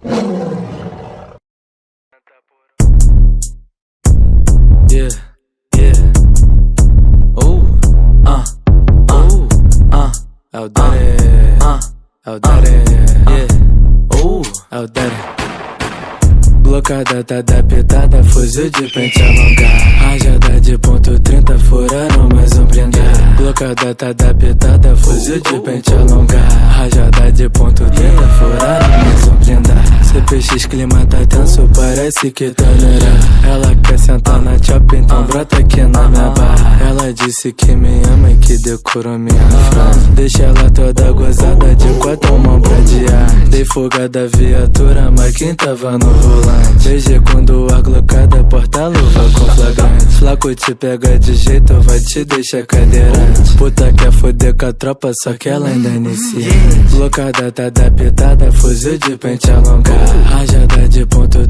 Yeah, yeah. É o Daddy, é o Daddy, yeah. É o Daddy. Blocada tá adaptada, fuzil de pente alongado. Rajada de ponto 30, furaram mais um blindado. Blocada tá adaptada, fuzil de pente alongado. Rajada de ponto 30, furaram mais um blindado. CPX clima tá tenso, parece que tá neurado. Ela quer sentar na chop, então brota aqui na minha barra. Ela disse que me ama e que decorou minha frase. Deixa ela toda gozada de quatro mãos pra diar. Dei fuga da viatura, mas quem tava no volante? Desde quando a glocada porta-luva com flagrante. Flaco te pega de jeito, vai te deixar cadeirante. Puta quer foder com a tropa, só que ela ainda inicia. Blocada tá adaptada, fuzil de pente alongado.